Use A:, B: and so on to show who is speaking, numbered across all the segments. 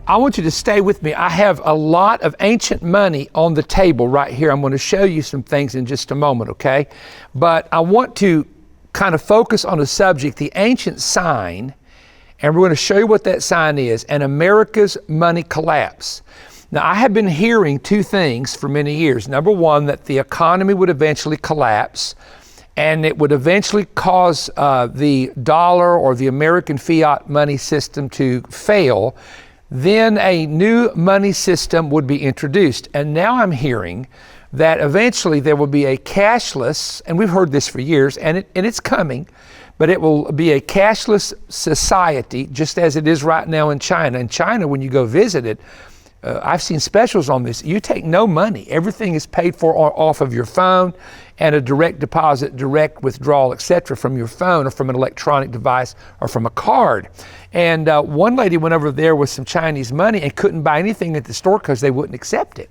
A: I want you to stay with me. I have a lot of ancient money on the table right here. I'm going to show you some things in just a moment, okay? But I want to kind of focus on a subject, the ancient sign, and we're going to show you what that sign is, and America's money collapse. Now, I have been hearing two things for many years. Number one, that the economy would eventually collapse, and it would eventually cause the dollar or the American fiat money system to fail. Then a new money system would be introduced. And now I'm hearing that eventually there will be a cashless, and we've heard this for years, and it's coming, but it will be a cashless society, just as it is right now in China. In China, when you go visit it, I've seen specials on this. You take no money. Everything is paid for off of your phone, and a direct deposit, direct withdrawal, etc., from your phone or from an electronic device or from a card. And one lady went over there with some Chinese money and couldn't buy anything at the store because they wouldn't accept it.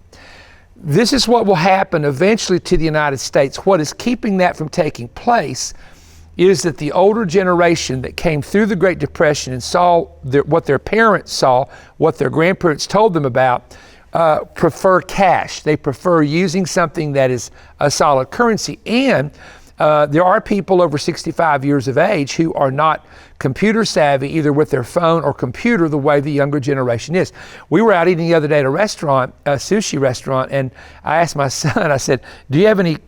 A: This is what will happen eventually to the United States. What is keeping that from taking place is that the older generation that came through the Great Depression and saw what their parents saw, what their grandparents told them about, prefer cash. They prefer using something that is a solid currency. And there are people over 65 years of age who are not computer savvy, either with their phone or computer, the way the younger generation is. We were out eating the other day at a restaurant, a sushi restaurant, and I asked my son, I said, do you have any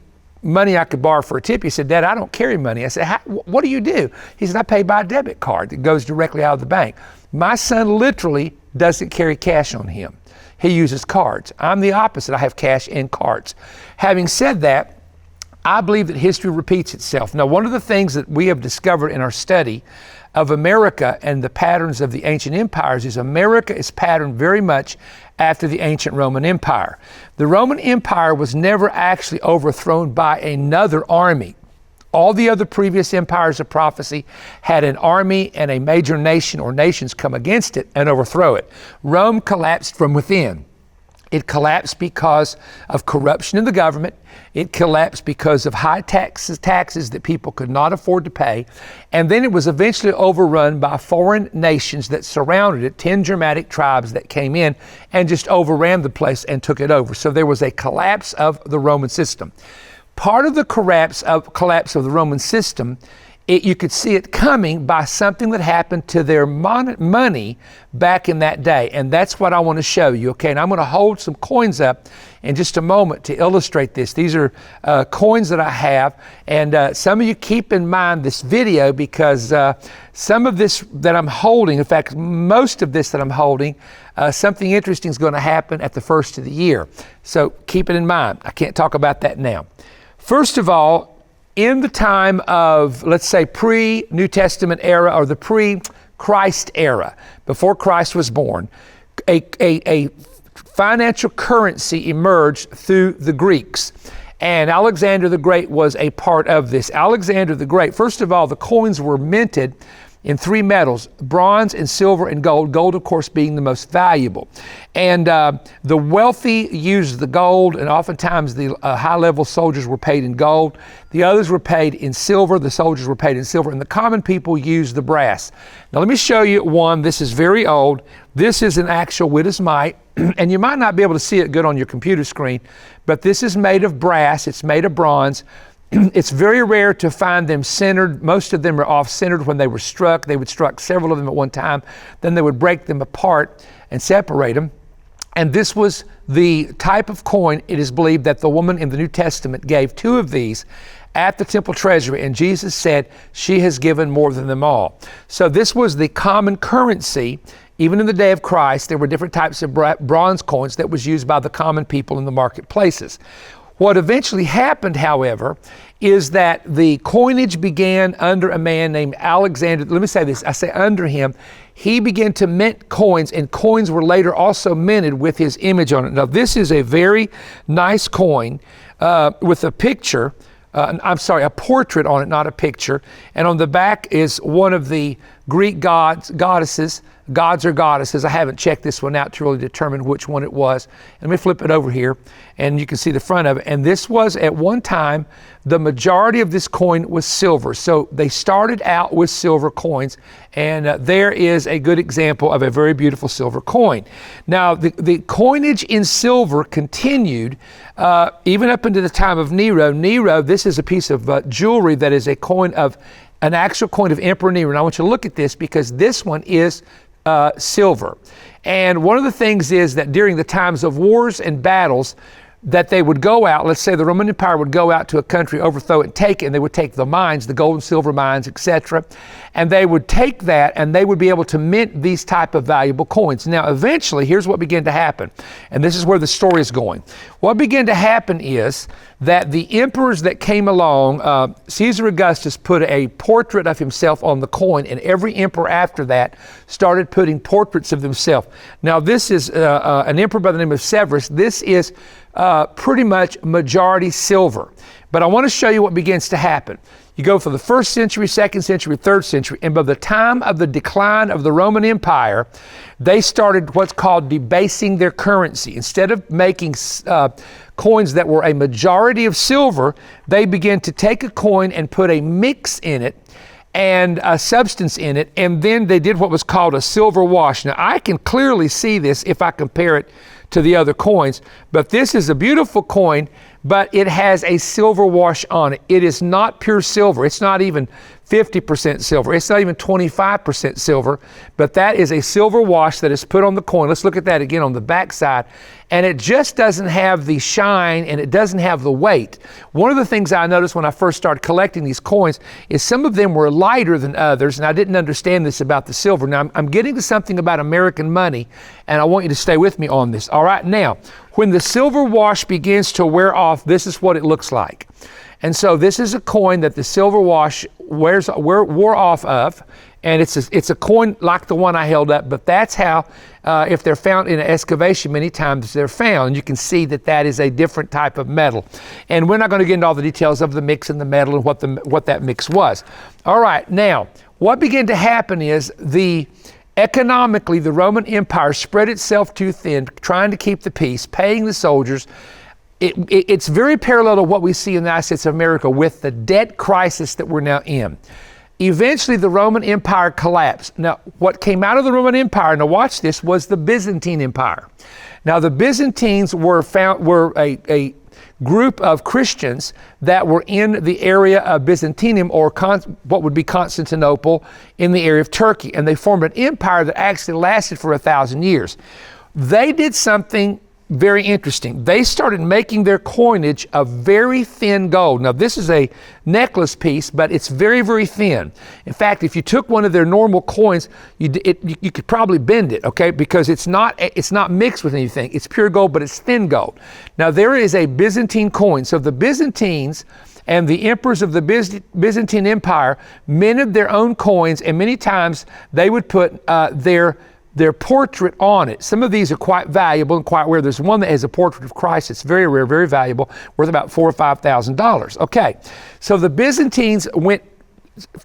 A: money I could borrow for a tip? He said, Dad, I don't carry money. I said, what do you do? He said, I pay by a debit card that goes directly out of the bank. My son literally doesn't carry cash on him. He uses cards. I'm the opposite. I have cash and cards. Having said that, I believe that history repeats itself. Now, one of the things that we have discovered in our study of America and the patterns of the ancient empires is America is patterned very much after the ancient Roman Empire. The Roman Empire was never actually overthrown by another army. All the other previous empires of prophecy had an army and a major nation or nations come against it and overthrow it. Rome collapsed from within. It collapsed because of corruption in the government. It collapsed because of high taxes that people could not afford to pay. And then it was eventually overrun by foreign nations that surrounded it, 10 Germanic tribes that came in and just overran the place and took it over. So there was a collapse of the Roman system. Part of the collapse of the Roman system, you could see it coming by something that happened to their money back in that day. And that's what I want to show you, okay? And I'm going to hold some coins up in just a moment to illustrate this. These are coins that I have. And some of you keep in mind this video because some of this that I'm holding, in fact, most of this that I'm holding, something interesting is going to happen at the first of the year. So keep it in mind. I can't talk about that now. First of all, in the time of, let's say, pre-New Testament era or the pre-Christ era, before Christ was born, a financial currency emerged through the Greeks. And Alexander the Great was a part of this. Alexander the Great, first of all, the coins were minted in three metals, bronze and silver and gold, gold of course being the most valuable. And the wealthy used the gold, and oftentimes the high-level soldiers were paid in gold. The others were paid in silver, the soldiers were paid in silver, and the common people used the brass. Now let me show you one. This is very old. This is an actual widow's mite, and you might not be able to see it good on your computer screen, but this is made of brass, it's made of bronze. It's very rare to find them centered. Most of them are off-centered when they were struck. They would struck several of them at one time. Then they would break them apart and separate them. And this was the type of coin, it is believed, that the woman in the New Testament gave 2 of these at the temple treasury. And Jesus said, she has given more than them all. So this was the common currency. Even in the day of Christ, there were different types of bronze coins that was used by the common people in the marketplaces. What eventually happened, however, is that the coinage began under a man named Alexander. Let me say this, I say under him. He began to mint coins, and coins were later also minted with his image on it. Now, this is a very nice coin with a picture, a portrait on it, not a picture. And on the back is one of the Greek goddesses, gods or goddesses. I haven't checked this one out to really determine which one it was. And let me flip it over here, and you can see the front of it. And this was, at one time, the majority of this coin was silver. So they started out with silver coins, and there is a good example of a very beautiful silver coin. Now, the coinage in silver continued even up into the time of Nero. Nero, this is a piece of jewelry that is a coin of, an actual coin of Emperor Nero. And I want you to look at this because this one is silver. And one of the things is that during the times of wars and battles, that they would go out, let's say the Roman Empire would go out to a country, overthrow it, and take it, and they would take the mines, the gold and silver mines, etc., and they would take that and they would be able to mint these type of valuable coins. Now, eventually, here's what began to happen, and this is where the story is going. What began to happen is that the emperors that came along, Caesar Augustus put a portrait of himself on the coin, and every emperor after that started putting portraits of themselves. Now, this is an emperor by the name of Severus. This is pretty much majority silver. But I want to show you what begins to happen. You go for the 1st century, 2nd century, 3rd century, and by the time of the decline of the Roman Empire, they started what's called debasing their currency. Instead of making coins that were a majority of silver, they began to take a coin and put a mix in it and a substance in it, and then they did what was called a silver wash. Now, I can clearly see this if I compare it to the other coins, but this is a beautiful coin, but it has a silver wash on it. It is not pure silver. It's not even 50% silver. It's not even 25% silver, but that is a silver wash that is put on the coin. Let's look at that again on the back side. And it just doesn't have the shine, and it doesn't have the weight. One of the things I noticed when I first started collecting these coins is some of them were lighter than others, and I didn't understand this about the silver. Now, I'm getting to something about American money, and I want you to stay with me on this. All right, now, when the silver wash begins to wear off, this is what it looks like. And so this is a coin that the silver wash wore off of, and it's a coin like the one I held up, but that's how, if they're found in an excavation, many times they're found. You can see that that is a different type of metal. And we're not going to get into all the details of the mix and the metal and what that mix was. All right, now, what began to happen is economically, the Roman Empire spread itself too thin, trying to keep the peace, paying the soldiers. It's very parallel to what we see in the United States of America with the debt crisis that we're now in. Eventually, the Roman Empire collapsed. Now, what came out of the Roman Empire, now watch this, was the Byzantine Empire. Now, the Byzantines were a group of Christians that were in the area of Byzantium, or what would be Constantinople, in the area of Turkey. And they formed an empire that actually lasted for 1,000 years. They did something very interesting. They started making their coinage of very thin gold. Now, this is a necklace piece, but it's very, very thin. In fact, if you took one of their normal coins, you could probably bend it, okay? Because it's not mixed with anything. It's pure gold, but it's thin gold. Now, there is a Byzantine coin. So the Byzantines and the emperors of the Byzantine Empire minted their own coins, and many times they would put their portrait on it. Some of these are quite valuable and quite rare. There's one that has a portrait of Christ. It's very rare, very valuable, worth about $4,000 or $5,000. Okay, so the Byzantines went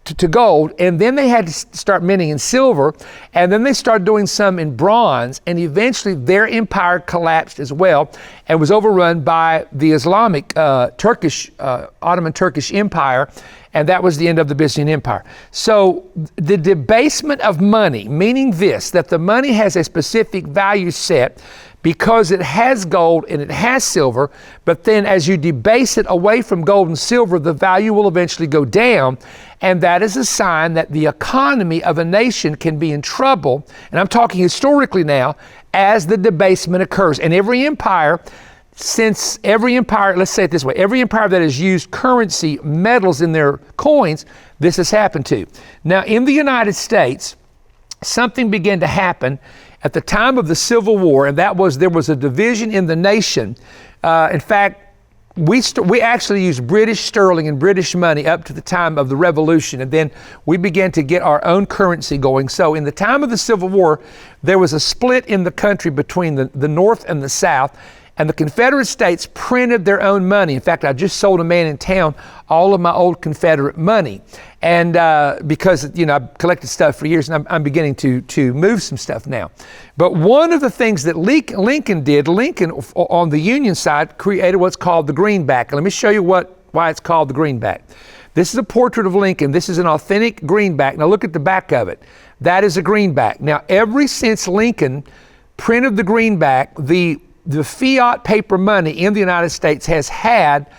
A: to gold, and then they had to start minting in silver, and then they started doing some in bronze, and eventually their empire collapsed as well and was overrun by the Islamic Ottoman Turkish Empire, and that was the end of the Byzantine Empire. So the debasement of money, meaning this, that the money has a specific value set because it has gold and it has silver, but then as you debase it away from gold and silver, the value will eventually go down, and that is a sign that the economy of a nation can be in trouble, and I'm talking historically now, as the debasement occurs. And every empire, let's say it this way, every empire that has used currency, metals in their coins, this has happened to. Now, in the United States, something began to happen at the time of the Civil War, and that was there was a division in the nation. In fact, we actually used British sterling and British money up to the time of the Revolution, and then we began to get our own currency going. So in the time of the Civil War, there was a split in the country between the North and the South, And the Confederate States printed their own money. In fact, I just sold a man in town all of my old Confederate money. And because, you know, I've collected stuff for years, and I'm beginning to move some stuff now. But one of the things that Lincoln did, Lincoln on the Union side created what's called the greenback. And let me show you why it's called the greenback. This is a portrait of Lincoln. This is an authentic greenback. Now look at the back of it. That is a greenback. Now, ever since Lincoln printed the greenback, the fiat paper money in the United States has had,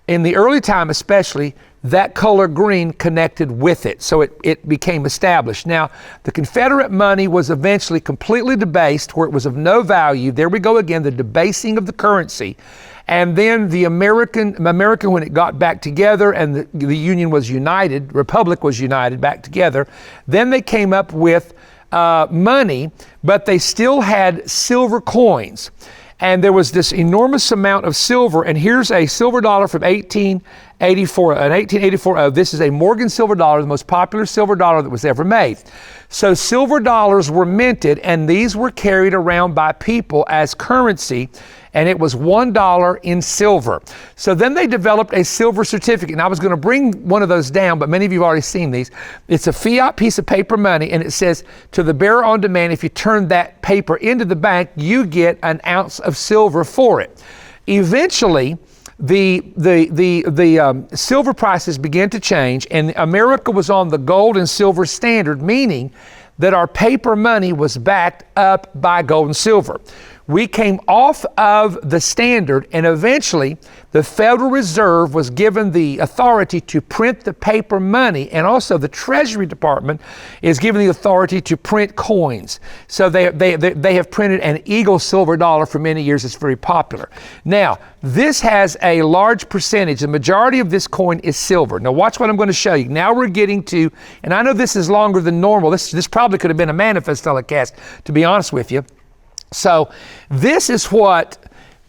A: in the early time especially, that color green connected with it. So it became established. Now, the Confederate money was eventually completely debased, where it was of no value. There we go again, the debasing of the currency. And then the American, when it got back together and the Union was united, Republic was united back together, then they came up with money, but they still had silver coins. And there was this enormous amount of silver. And here's a silver dollar from 1884. This is a Morgan silver dollar, the most popular silver dollar that was ever made. So silver dollars were minted, and these were carried around by people as currency, and it was $1 in silver. So then they developed a silver certificate. And I was going to bring one of those down, but many of you have already seen these. It's a fiat piece of paper money, and it says, to the bearer on demand, if you turn that paper into the bank, you get an ounce of silver for it. Eventually, the silver prices began to change, and America was on the gold and silver standard, meaning that our paper money was backed up by gold and silver. We came off of the standard, and eventually the Federal Reserve was given the authority to print the paper money, and also the Treasury Department is given the authority to print coins. So they have printed an Eagle silver dollar for many years. It's very popular. Now, this has a large percentage. The majority of this coin is silver. Now watch what I'm going to show you. Now we're getting to, and I know this is longer than normal. This probably could have been a manifest telecast, to be honest with you. So this is what,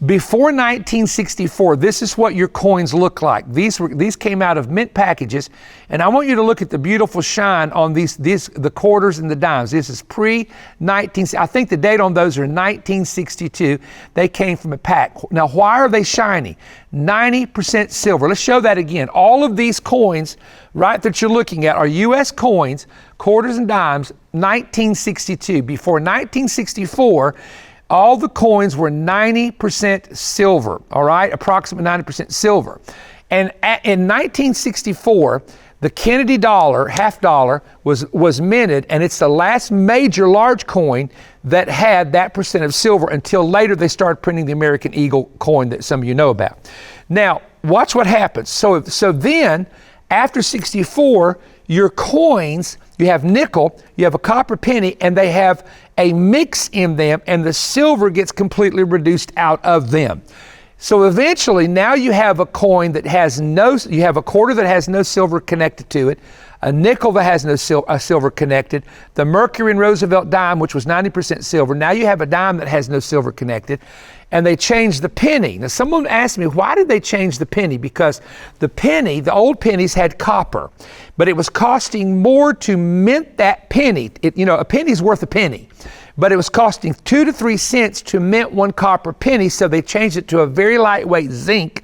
A: before 1964, this is what your coins look like. These came out of mint packages, and I want you to look at the beautiful shine on the quarters and the dimes. This is pre-19, I think the date on those are 1962. They came from a pack. Now, why are they shiny? 90% silver. Let's show that again. All of these coins, right, that you're looking at are U.S. coins, quarters and dimes, 1962. Before 1964, all the coins were 90% silver, all right? Approximately 90% silver. And in 1964, the Kennedy dollar, half dollar, was minted, and it's the last major large coin that had that percent of silver, until later they started printing the American Eagle coin that some of you know about. Now, watch what happens. So then, after 64, your coins, you have nickel, you have a copper penny, and they have a mix in them, and the silver gets completely reduced out of them. So eventually, now you have a coin that has you have a quarter that has no silver connected to it, a nickel that has no silver connected, the Mercury and Roosevelt dime, which was 90% silver. Now you have a dime that has no silver connected, and they changed the penny. Now someone asked me, why did they change the penny? Because the penny, the old pennies had copper, but it was costing more to mint that penny. A penny's worth a penny, but it was costing 2 to 3 cents to mint one copper penny, so they changed it to a very lightweight zinc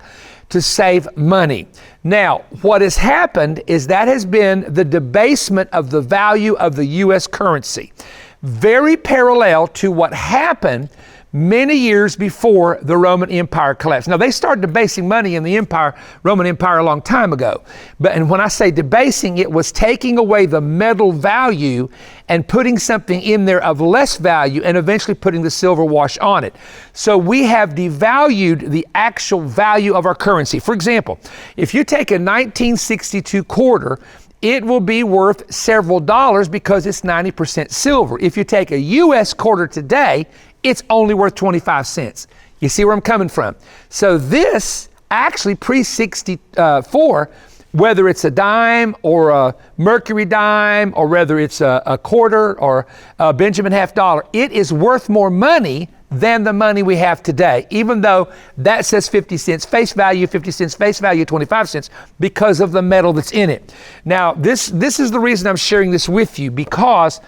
A: to save money. Now, what has happened is that has been the debasement of the value of the U.S. currency. Very parallel to what happened many years before the Roman Empire collapsed. Now, they started debasing money in the Roman Empire a long time ago. And when I say debasing, it was taking away the metal value and putting something in there of less value, and eventually putting the silver wash on it. So we have devalued the actual value of our currency. For example, if you take a 1962 quarter, it will be worth several dollars because it's 90% silver. If you take a U.S. quarter today, it's only worth 25 cents. You see where I'm coming from? So this actually pre-64, whether it's a dime or a Mercury dime, or whether it's a quarter or a Benjamin half dollar, it is worth more money than the money we have today, even though that says 50 cents, face value 50 cents, face value 25 cents, because of the metal that's in it. Now, this is the reason I'm sharing this with you, because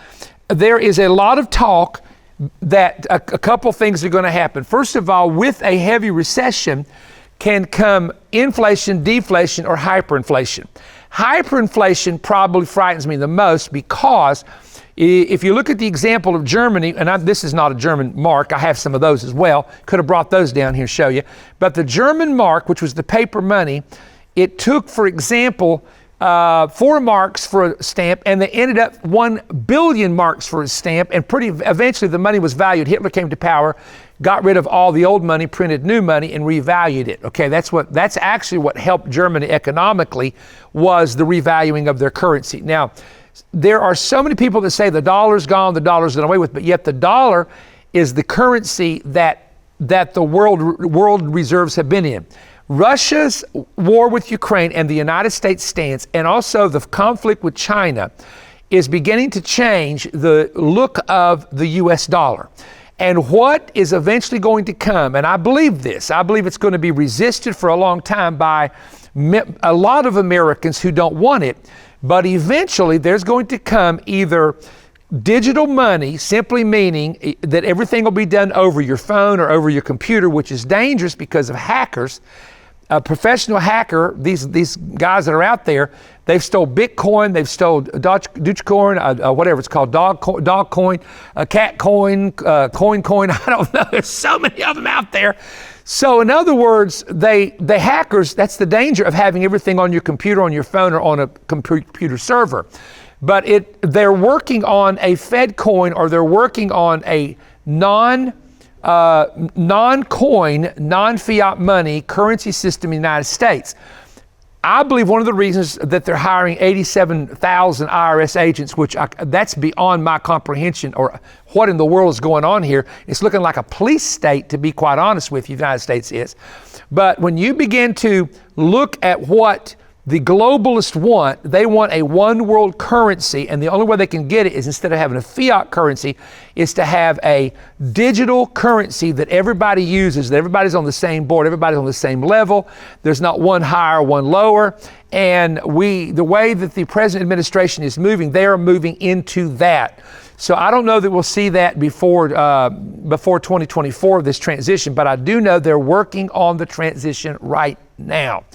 A: there is a lot of talk that a couple things are going to happen. First of all, with a heavy recession can come inflation, deflation, or hyperinflation. Hyperinflation probably frightens me the most because if you look at the example of Germany, and this is not a German mark, I have some of those as well, could have brought those down here to show you, but the German mark, which was the paper money, it took, for example, 4 marks for a stamp, and they ended up 1 billion marks for a stamp, and eventually the money was valued. Hitler came to power, got rid of all the old money, printed new money, and revalued it. Okay, that's actually what helped Germany economically, was the revaluing of their currency. Now, there are so many people that say the dollar's gone, the dollar's done away with, but yet the dollar is the currency that the world reserves have been in. Russia's war with Ukraine and the United States stance, and also the conflict with China, is beginning to change the look of the US dollar. And what is eventually going to come, and I believe this, I believe it's going to be resisted for a long time by a lot of Americans who don't want it, but eventually there's going to come either digital money, simply meaning that everything will be done over your phone or over your computer, which is dangerous because of hackers. A professional hacker, these guys that are out there, they've stole Bitcoin, they've stole Dogecoin, whatever it's called, dog coin, cat coin, coin, I don't know. There's so many of them out there. So in other words, the hackers, that's the danger of having everything on your computer, on your phone, or on a computer server. But they're working on a Fed coin, or they're working on a non-coin, non-fiat money currency system in the United States. I believe one of the reasons that they're hiring 87,000 IRS agents, which that's beyond my comprehension, or what in the world is going on here. It's looking like a police state, to be quite honest with you, the United States is. But when you begin to look at what the globalists want, they want a one world currency, and the only way they can get it is, instead of having a fiat currency, is to have a digital currency that everybody uses, that everybody's on the same board, everybody's on the same level. There's not one higher, one lower. And the way that the present administration is moving, they are moving into that. So I don't know that we'll see that before 2024, this transition, but I do know they're working on the transition right now.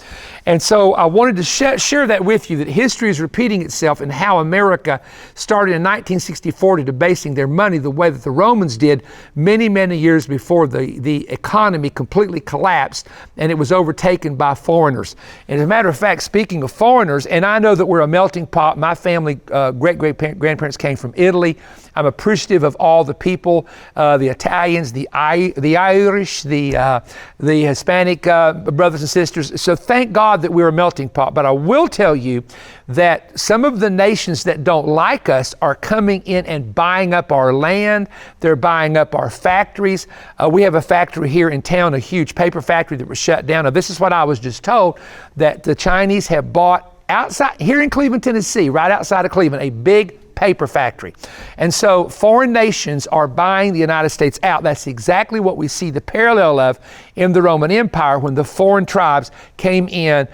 A: And so I wanted to share that with you, that history is repeating itself, and how America started in 1964 to debasing their money the way that the Romans did many, many years before the economy completely collapsed and it was overtaken by foreigners. And as a matter of fact, speaking of foreigners, and I know that we're a melting pot, my family, great-great-grandparents came from Italy. I'm appreciative of all the people, the Italians, the Irish, the Hispanic brothers and sisters. So thank God that we're a melting pot. But I will tell you that some of the nations that don't like us are coming in and buying up our land. They're buying up our factories. We have a factory here in town, a huge paper factory that was shut down. Now, this is what I was just told, that the Chinese have bought outside, here in Cleveland, Tennessee, right outside of Cleveland, a big paper factory. And so foreign nations are buying the United States out. That's exactly what we see the parallel of in the Roman Empire, when the foreign tribes came into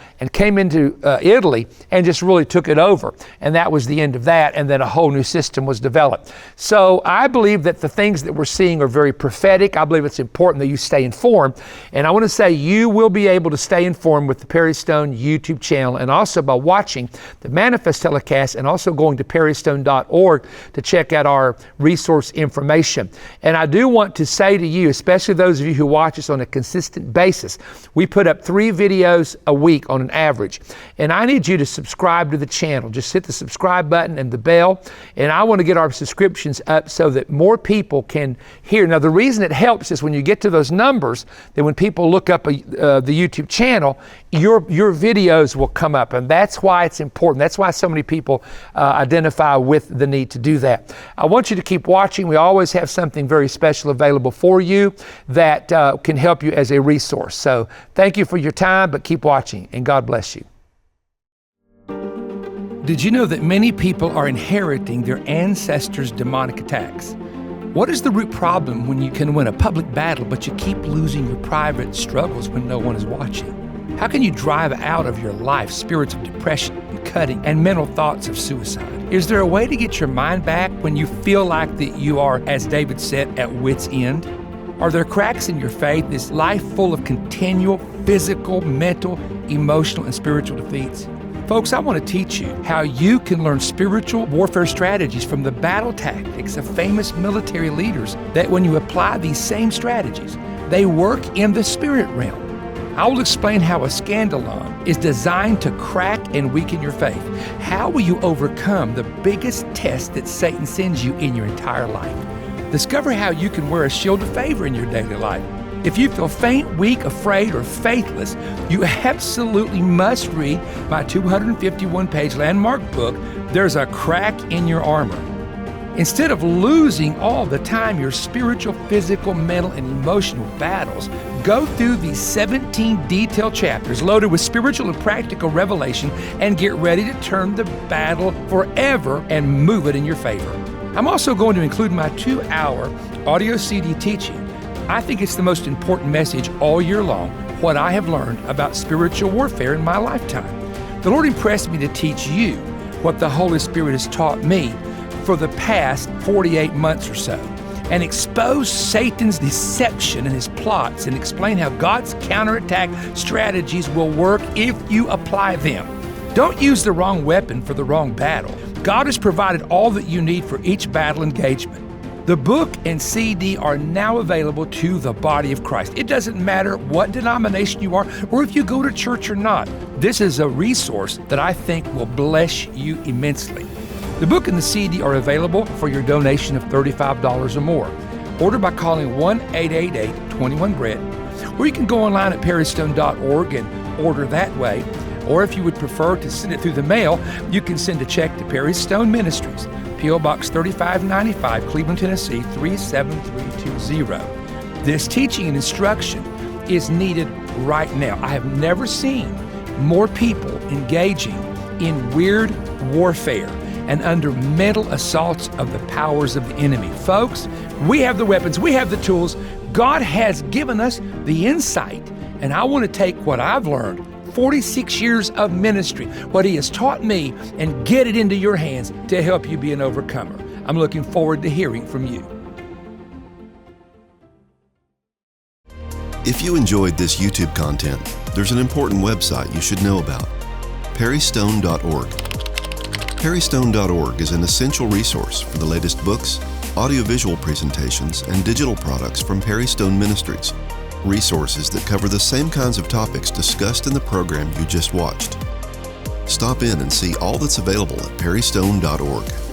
A: Italy and just really took it over. And that was the end of that. And then a whole new system was developed. So I believe that the things that we're seeing are very prophetic. I believe it's important that you stay informed. And I want to say you will be able to stay informed with the Perry Stone YouTube channel, and also by watching the Manifest telecast, and also going to perrystone.org to check out our resource information. And I do want to say to you, especially those of you who watch us on a consistent basis, we put up 3 videos a week on an average. And I need you to subscribe to the channel. Just hit the subscribe button and the bell. And I want to get our subscriptions up so that more people can hear. Now, the reason it helps is when you get to those numbers, that when people look up the YouTube channel, your videos will come up. And that's why it's important. That's why so many people identify with the need to do that. I want you to keep watching. We always have something very special available for you that can help you as a resource. So thank you for your time, but keep watching, and God bless you. Did you know that many people are inheriting their ancestors' demonic attacks? What is the root problem when you can win a public battle, but you keep losing your private struggles when no one is watching? How can you drive out of your life spirits of depression and cutting and mental thoughts of suicide? Is there a way to get your mind back when you feel like that you are, as David said, at wit's end? Are there cracks in your faith, this life full of continual physical, mental, emotional, and spiritual defeats? Folks, I want to teach you how you can learn spiritual warfare strategies from the battle tactics of famous military leaders that when you apply these same strategies, they work in the spirit realm. I will explain how a scandalon is designed to crack and weaken your faith. How will you overcome the biggest test that Satan sends you in your entire life? Discover how you can wear a shield of favor in your daily life. If you feel faint, weak, afraid, or faithless, you absolutely must read my 251-page landmark book, There's a Crack in Your Armor. Instead of losing all the time your spiritual, physical, mental, and emotional battles, go through these 17 detailed chapters loaded with spiritual and practical revelation and get ready to turn the battle forever and move it in your favor. I'm also going to include my 2-hour audio CD teaching. I think it's the most important message all year long, what I have learned about spiritual warfare in my lifetime. The Lord impressed me to teach you what the Holy Spirit has taught me for the past 48 months or so, and expose Satan's deception and his plots and explain how God's counterattack strategies will work if you apply them. Don't use the wrong weapon for the wrong battle. God has provided all that you need for each battle engagement. The book and CD are now available to the body of Christ. It doesn't matter what denomination you are or if you go to church or not. This is a resource that I think will bless you immensely. The book and the CD are available for your donation of $35 or more. Order by calling 1-888-21-BREAD, or you can go online at perrystone.org and order that way. Or if you would prefer to send it through the mail, you can send a check to Perry Stone Ministries, P.O. Box 3595, Cleveland, Tennessee 37320. This teaching and instruction is needed right now. I have never seen more people engaging in weird warfare and under mental assaults of the powers of the enemy. Folks, we have the weapons, we have the tools. God has given us the insight, and I want to take what I've learned 46 years of ministry, what He has taught me, and get it into your hands to help you be an overcomer. I'm looking forward to hearing from you.
B: If you enjoyed this YouTube content, there's an important website you should know about, perrystone.org. Perrystone.org is an essential resource for the latest books, audiovisual presentations, and digital products from Perry Stone Ministries. Resources that cover the same kinds of topics discussed in the program you just watched. Stop in and see all that's available at perrystone.org.